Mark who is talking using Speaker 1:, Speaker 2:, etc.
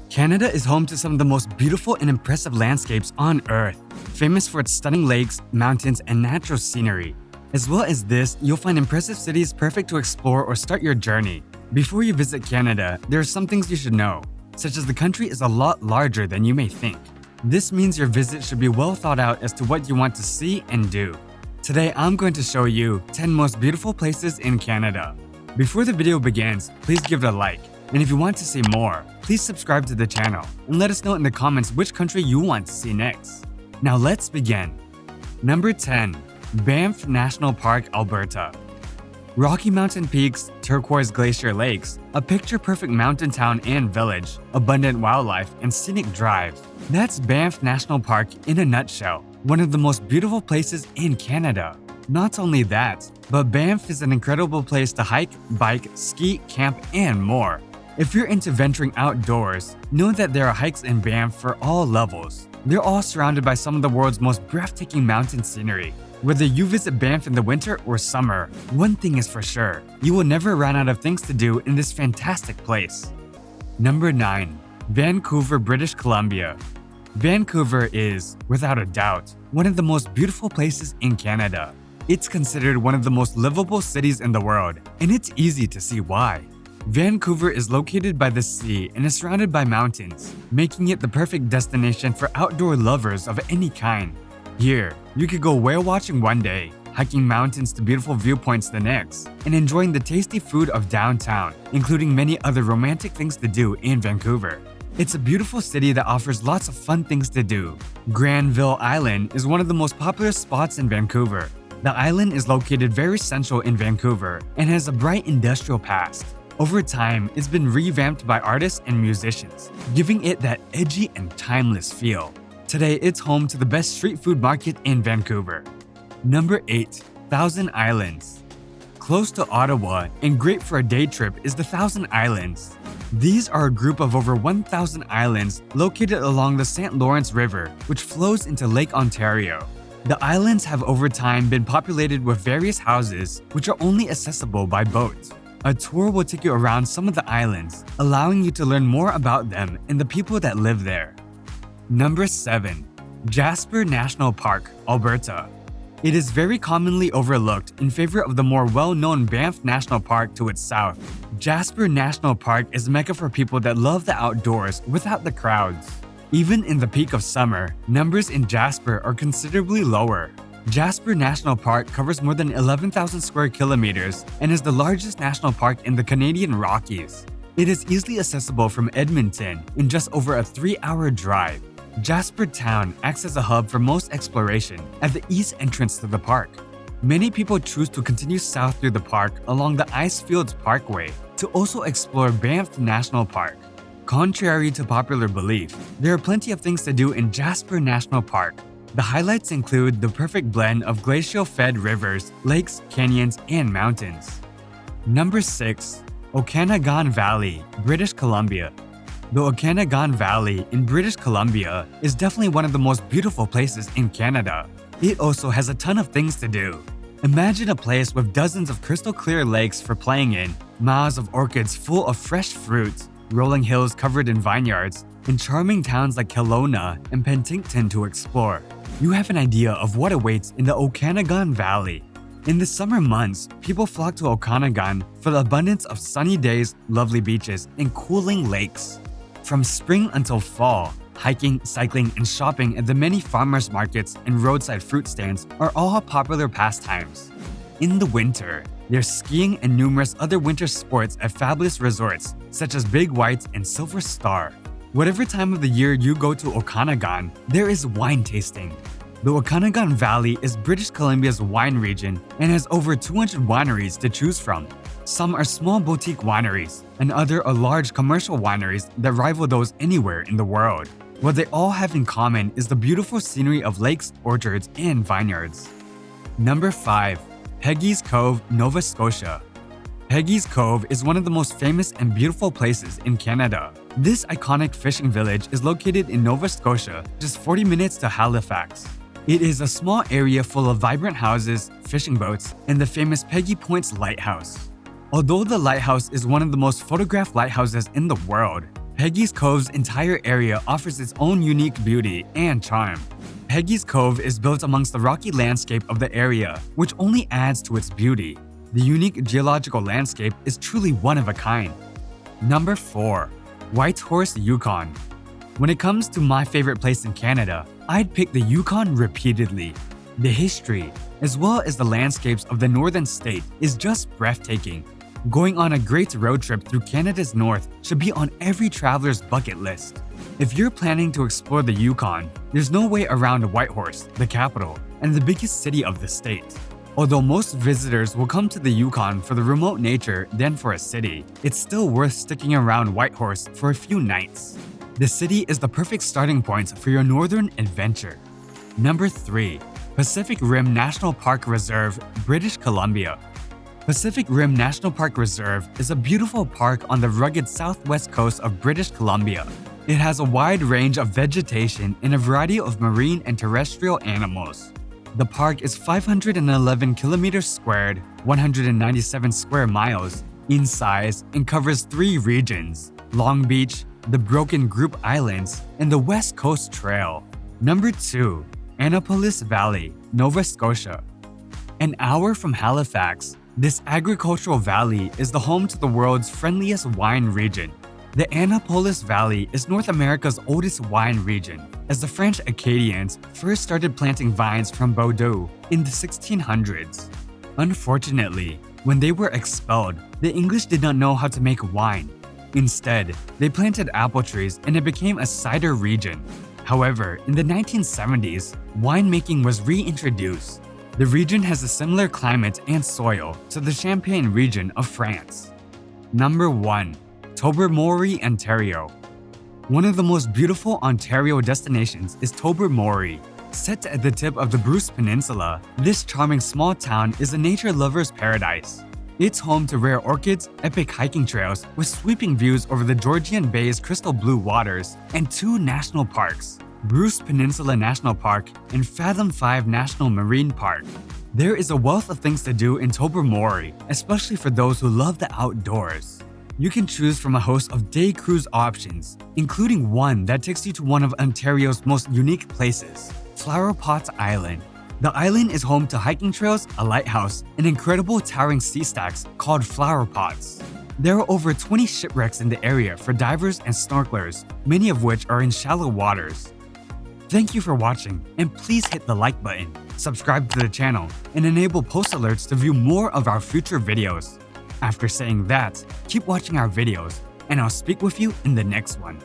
Speaker 1: Canada is home to some of the most beautiful and impressive landscapes on Earth, famous for its stunning lakes, mountains, and natural scenery. As well as this, you'll find impressive cities perfect to explore or start your journey. Before you visit Canada, there are some things you should know, such as the country is a lot larger than you may think. This means your visit should be well thought out as to what you want to see and do. Today, I'm going to show you 10 most beautiful places in Canada. Before the video begins, please give it a like. And if you want to see more, please subscribe to the channel and let us know in the comments which country you want to see next. Now let's begin. Number 10. Banff National Park, Alberta. Rocky Mountain peaks, turquoise glacier lakes, a picture-perfect mountain town and village, abundant wildlife, and scenic drive. That's Banff National Park in a nutshell, one of the most beautiful places in Canada. Not only that, but Banff is an incredible place to hike, bike, ski, camp, and more. If you're into venturing outdoors, know that there are hikes in Banff for all levels. They're all surrounded by some of the world's most breathtaking mountain scenery. Whether you visit Banff in the winter or summer, one thing is for sure, you will never run out of things to do in this fantastic place. Number 9. Vancouver, British Columbia. Vancouver is, without a doubt, one of the most beautiful places in Canada. It's considered one of the most livable cities in the world, and it's easy to see why. Vancouver is located by the sea and is surrounded by mountains, making it the perfect destination for outdoor lovers of any kind. Here, you could go whale watching one day, hiking mountains to beautiful viewpoints the next, and enjoying the tasty food of downtown, including many other romantic things to do in Vancouver. It's a beautiful city that offers lots of fun things to do. Granville Island is one of the most popular spots in Vancouver. The island is located very central in Vancouver and has a bright industrial past. Over time, it's been revamped by artists and musicians, giving it that edgy and timeless feel. Today, it's home to the best street food market in Vancouver. Number 8. Thousand Islands. Close to Ottawa and great for a day trip is the Thousand Islands. These are a group of over 1,000 islands located along the St. Lawrence River, which flows into Lake Ontario. The islands have over time been populated with various houses, which are only accessible by boat. A tour will take you around some of the islands, allowing you to learn more about them and the people that live there. Number 7. Jasper National Park, Alberta. It is very commonly overlooked in favor of the more well-known Banff National Park to its south. Jasper National Park is a mecca for people that love the outdoors without the crowds. Even in the peak of summer, numbers in Jasper are considerably lower. Jasper National Park covers more than 11,000 square kilometers and is the largest national park in the Canadian Rockies. It is easily accessible from Edmonton in just over a 3-hour drive. Jasper Town acts as a hub for most exploration at the east entrance to the park. Many people choose to continue south through the park along the Icefields Parkway to also explore Banff National Park. Contrary to popular belief, there are plenty of things to do in Jasper National Park. The highlights include the perfect blend of glacial-fed rivers, lakes, canyons, and mountains. Number 6. Okanagan Valley, British Columbia. The Okanagan Valley in British Columbia is definitely one of the most beautiful places in Canada. It also has a ton of things to do. Imagine a place with dozens of crystal clear lakes for playing in, miles of orchids full of fresh fruit, rolling hills covered in vineyards, and charming towns like Kelowna and Penticton to explore. You have an idea of what awaits in the Okanagan Valley. In the summer months, people flock to Okanagan for the abundance of sunny days, lovely beaches, and cooling lakes. From spring until fall, hiking, cycling, and shopping at the many farmers markets and roadside fruit stands are all popular pastimes. In the winter, there's skiing and numerous other winter sports at fabulous resorts such as Big White and Silver Star. Whatever time of the year you go to Okanagan, there is wine tasting. The Okanagan Valley is British Columbia's wine region and has over 200 wineries to choose from. Some are small boutique wineries, and others are large commercial wineries that rival those anywhere in the world. What they all have in common is the beautiful scenery of lakes, orchards, and vineyards. Number 5. Peggy's Cove, Nova Scotia. Peggy's Cove is one of the most famous and beautiful places in Canada. This iconic fishing village is located in Nova Scotia, just 40 minutes to Halifax. It is a small area full of vibrant houses, fishing boats, and the famous Peggy Point's lighthouse. Although the lighthouse is one of the most photographed lighthouses in the world, Peggy's Cove's entire area offers its own unique beauty and charm. Peggy's Cove is built amongst the rocky landscape of the area, which only adds to its beauty. The unique geological landscape is truly one of a kind. Number 4. Whitehorse, Yukon. When it comes to my favorite place in Canada, I'd pick the Yukon repeatedly. The history, as well as the landscapes of the northern state, is just breathtaking. Going on a great road trip through Canada's north should be on every traveler's bucket list. If you're planning to explore the Yukon, there's no way around Whitehorse, the capital, and the biggest city of the state. Although most visitors will come to the Yukon for the remote nature than for a city, it's still worth sticking around Whitehorse for a few nights. The city is the perfect starting point for your northern adventure. Number 3. Pacific Rim National Park Reserve, British Columbia. Pacific Rim National Park Reserve is a beautiful park on the rugged southwest coast of British Columbia. It has a wide range of vegetation and a variety of marine and terrestrial animals. The park is 511 kilometers squared, 197 square miles in size, and covers 3 regions: Long Beach, the Broken Group Islands, and the West Coast Trail. Number 2. Annapolis Valley, Nova Scotia. An hour from Halifax, this agricultural valley is the home to the world's friendliest wine region. The Annapolis Valley is North America's oldest wine region, as the French Acadians first started planting vines from Bordeaux in the 1600s. Unfortunately, when they were expelled, the English did not know how to make wine. Instead, they planted apple trees and it became a cider region. However, in the 1970s, winemaking was reintroduced. The region has a similar climate and soil to the Champagne region of France. Number 1. Tobermory, Ontario. One of the most beautiful Ontario destinations is Tobermory. Set at the tip of the Bruce Peninsula, this charming small town is a nature lover's paradise. It's home to rare orchids, epic hiking trails with sweeping views over the Georgian Bay's crystal blue waters, and 2 national parks: Bruce Peninsula National Park and Fathom 5 National Marine Park. There is a wealth of things to do in Tobermory, especially for those who love the outdoors. You can choose from a host of day cruise options, including one that takes you to one of Ontario's most unique places, Flower Pot Island. The island is home to hiking trails, a lighthouse, and incredible towering sea stacks called flower pots. There are over 20 shipwrecks in the area for divers and snorkelers, many of which are in shallow waters. Thank you for watching, and please hit the like button, subscribe to the channel, and enable post alerts to view more of our future videos. After saying that, keep watching our videos, and I'll speak with you in the next one.